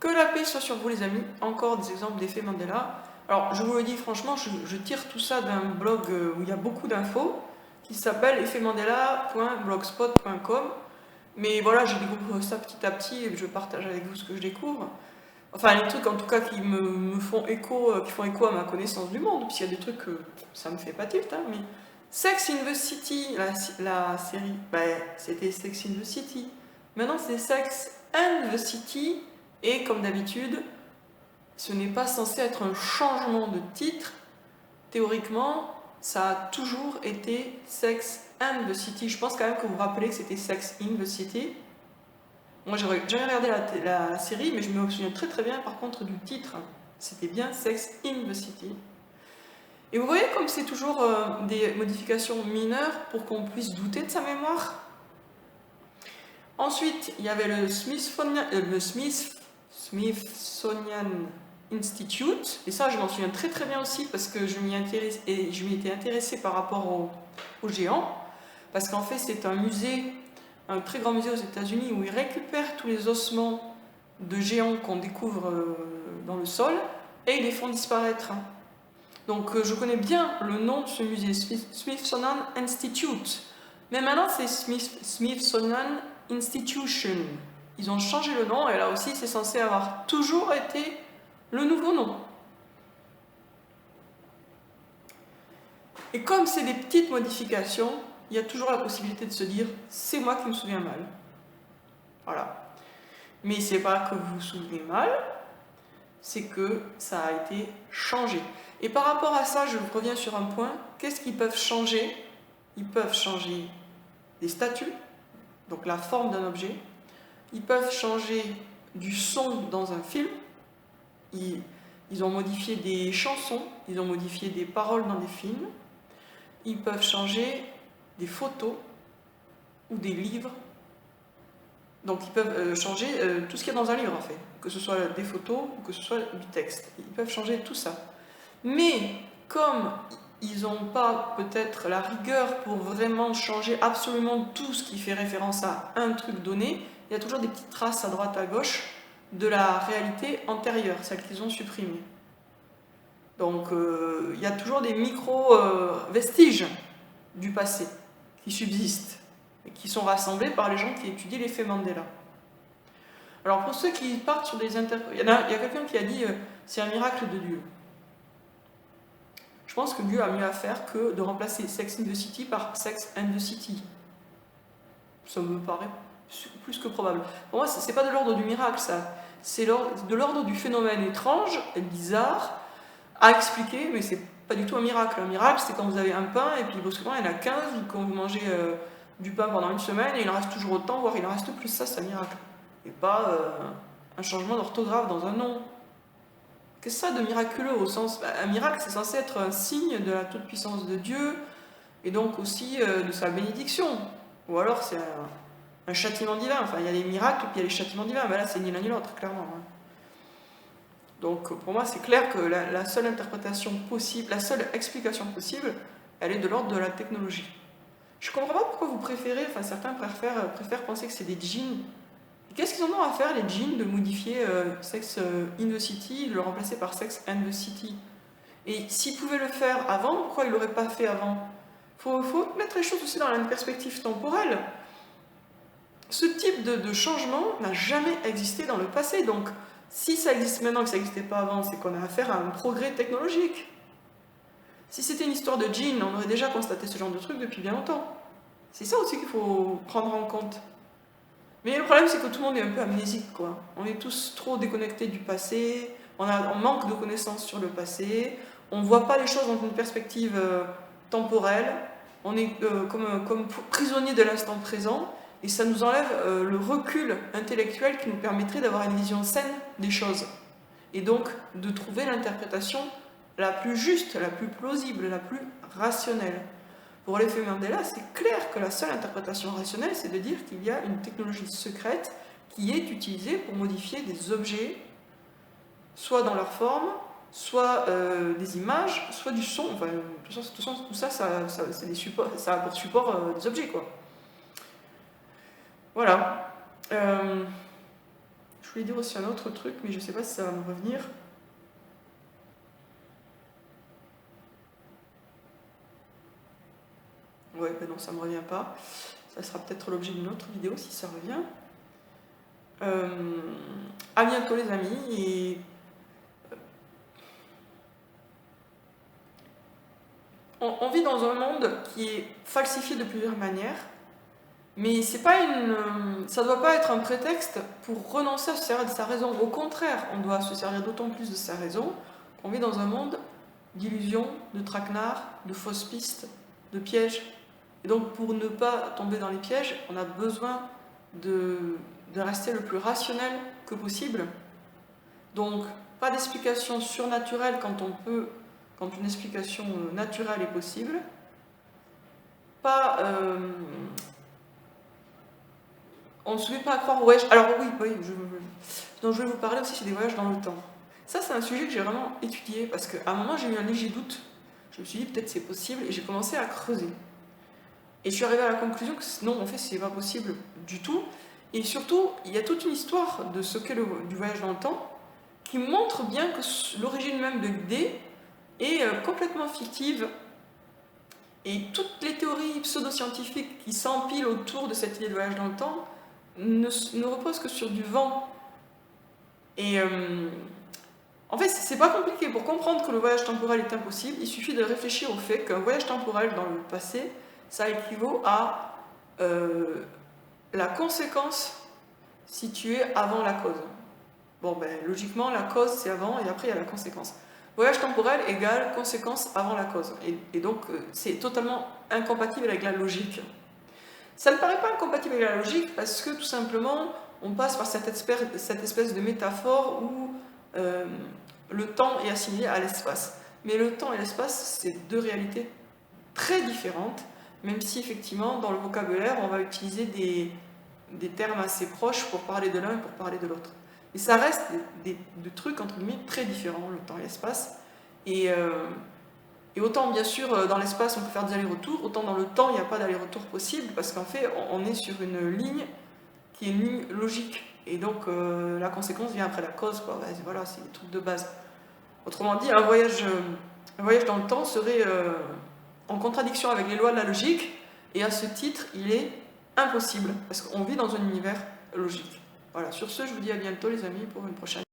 Que la paix soit sur vous les amis, encore des exemples d'effets Mandela. Alors je vous le dis franchement, je tire tout ça d'un blog où il y a beaucoup d'infos, qui s'appelle effetmandela.blogspot.com. Mais voilà, je découvre ça petit à petit et je partage avec vous ce que je découvre. Enfin, les trucs en tout cas qui me font écho, qui font écho à ma connaissance du monde, puisqu'il y a des trucs que ça me fait pas tilt, hein, mais Sex in the City, la série, c'était Sex in the City. Maintenant, c'est Sex and the City, et comme d'habitude, ce n'est pas censé être un changement de titre. Théoriquement, ça a toujours été Sex and the City. Je pense quand même que vous vous rappelez que c'était Sex in the City. Moi, j'ai regardé la série, mais je me souviens très très bien par contre du titre. C'était bien Sex in the City. Et vous voyez comme c'est toujours des modifications mineures pour qu'on puisse douter de sa mémoire. Ensuite, il y avait le Smithsonian Institute, et ça je m'en souviens très très bien aussi parce que je m'y étais intéressée par rapport aux géants, parce qu'en fait c'est un musée, un très grand musée aux États-Unis où ils récupèrent tous les ossements de géants qu'on découvre dans le sol et ils les font disparaître. Donc je connais bien le nom de ce musée, Smithsonian Institute, mais maintenant c'est Smithsonian Institution. Ils ont changé le nom et là aussi c'est censé avoir toujours été le nouveau nom. Et comme c'est des petites modifications, il y a toujours la possibilité de se dire c'est moi qui me souviens mal. Voilà. Mais c'est pas que vous vous souvenez mal, c'est que ça a été changé. Et par rapport à ça, je reviens sur un point. Qu'est-ce qu'ils peuvent changer? Ils peuvent changer des statuts, donc la forme d'un objet. Ils peuvent changer du son dans un film. Ils ont modifié des chansons, ils ont modifié des paroles dans des films. Ils peuvent changer des photos ou des livres. Donc ils peuvent changer tout ce qu'il y a dans un livre en fait, que ce soit des photos ou que ce soit du texte. Ils peuvent changer tout ça. Mais comme ils n'ont pas peut-être la rigueur pour vraiment changer absolument tout ce qui fait référence à un truc donné, il y a toujours des petites traces à droite à gauche de la réalité antérieure, celle qu'ils ont supprimée. Donc il y a toujours des micro-vestiges du passé qui subsistent et qui sont rassemblés par les gens qui étudient l'effet Mandela. Alors pour ceux qui partent sur des interprétations, il y a quelqu'un qui a dit c'est un miracle de Dieu. Je pense que Dieu a mieux à faire que de remplacer Sex in the City par Sex and the City. Ça me paraît plus que probable. Pour moi, c'est pas de l'ordre du miracle, ça. C'est de l'ordre du phénomène étrange et bizarre à expliquer, mais c'est pas du tout un miracle. Un miracle, c'est quand vous avez un pain et puis brusquement il y en a 15, ou quand vous mangez du pain pendant une semaine et il en reste toujours autant, voire il en reste plus, ça c'est un miracle. Et pas un changement d'orthographe dans un nom. Qu'est-ce que ça de miraculeux au sens... Un miracle, c'est censé être un signe de la toute-puissance de Dieu, et donc aussi de sa bénédiction. Ou alors c'est un châtiment divin. Enfin, il y a les miracles, puis il y a les châtiments divins. Mais là, c'est ni l'un ni l'autre, clairement. Donc, pour moi, c'est clair que la seule interprétation possible, la seule explication possible, elle est de l'ordre de la technologie. Je comprends pas pourquoi vous préférez... Enfin, certains préfèrent penser que c'est des djinns. Qu'est-ce qu'ils en ont à faire, les djinns, de modifier Sex in the City, de le remplacer par Sex and the City? Et s'ils pouvaient le faire avant, pourquoi ils ne l'auraient pas fait avant? Faut mettre les choses aussi dans une perspective temporelle. Ce type de changement n'a jamais existé dans le passé. Donc, si ça existe maintenant et que ça n'existait pas avant, c'est qu'on a affaire à un progrès technologique. Si c'était une histoire de djinns, on aurait déjà constaté ce genre de truc depuis bien longtemps. C'est ça aussi qu'il faut prendre en compte. Mais le problème, c'est que tout le monde est un peu amnésique, quoi. On est tous trop déconnectés du passé, on manque de connaissances sur le passé, on ne voit pas les choses dans une perspective temporelle, on est comme prisonnier de l'instant présent, et ça nous enlève le recul intellectuel qui nous permettrait d'avoir une vision saine des choses. Et donc, de trouver l'interprétation la plus juste, la plus plausible, la plus rationnelle. Pour l'effet Mandela, c'est clair que la seule interprétation rationnelle, c'est de dire qu'il y a une technologie secrète qui est utilisée pour modifier des objets, soit dans leur forme, soit des images, soit du son. Enfin, tout ça, c'est des supports, ça a pour support des objets, quoi. Voilà. Je voulais dire aussi un autre truc, mais je sais pas si ça va me revenir. Ouais, ben non, ça me revient pas. Ça sera peut-être l'objet d'une autre vidéo si ça revient. À bientôt les amis, et on vit dans un monde qui est falsifié de plusieurs manières, mais c'est pas ça doit pas être un prétexte pour renoncer à se servir de sa raison. Au contraire, on doit se servir d'autant plus de sa raison qu'on vit dans un monde d'illusions, de traquenards, de fausses pistes, de pièges. Et donc pour ne pas tomber dans les pièges, on a besoin de rester le plus rationnel que possible. Donc pas d'explication surnaturelle quand une explication naturelle est possible. Pas... on ne se met pas à croire au voyage. Alors oui, donc je vais vous parler aussi, c'est des voyages dans le temps. Ça, c'est un sujet que j'ai vraiment étudié, parce qu'à un moment, j'ai eu un léger doute. Je me suis dit, peut-être c'est possible, et j'ai commencé à creuser. Et je suis arrivée à la conclusion que non, en fait, c'est pas possible du tout. Et surtout, il y a toute une histoire de ce qu'est du voyage dans le temps, qui montre bien que l'origine même de l'idée est complètement fictive. Et toutes les théories pseudo-scientifiques qui s'empilent autour de cette idée de voyage dans le temps ne reposent que sur du vent. Et en fait, c'est pas compliqué. Pour comprendre que le voyage temporel est impossible, il suffit de réfléchir au fait qu'un voyage temporel dans le passé, ça équivaut à la conséquence située avant la cause. Bon, ben, logiquement, la cause c'est avant et après il y a la conséquence. Voyage temporel égale conséquence avant la cause. Et donc, c'est totalement incompatible avec la logique. Ça ne paraît pas incompatible avec la logique parce que tout simplement, on passe par cette espèce de métaphore où le temps est assimilé à l'espace. Mais le temps et l'espace, c'est deux réalités très différentes, même si effectivement, dans le vocabulaire, on va utiliser des termes assez proches pour parler de l'un et pour parler de l'autre. Et ça reste des trucs, entre guillemets, très différents, le temps et l'espace. Et autant, bien sûr, dans l'espace, on peut faire des allers-retours, autant dans le temps, il n'y a pas d'aller-retour possible, parce qu'en fait, on est sur une ligne qui est une ligne logique. Et donc, la conséquence vient après la cause, quoi. Voilà, c'est des trucs de base. Autrement dit, un voyage dans le temps serait en contradiction avec les lois de la logique, et à ce titre, il est impossible, parce qu'on vit dans un univers logique. Voilà, sur ce, je vous dis à bientôt les amis pour une prochaine.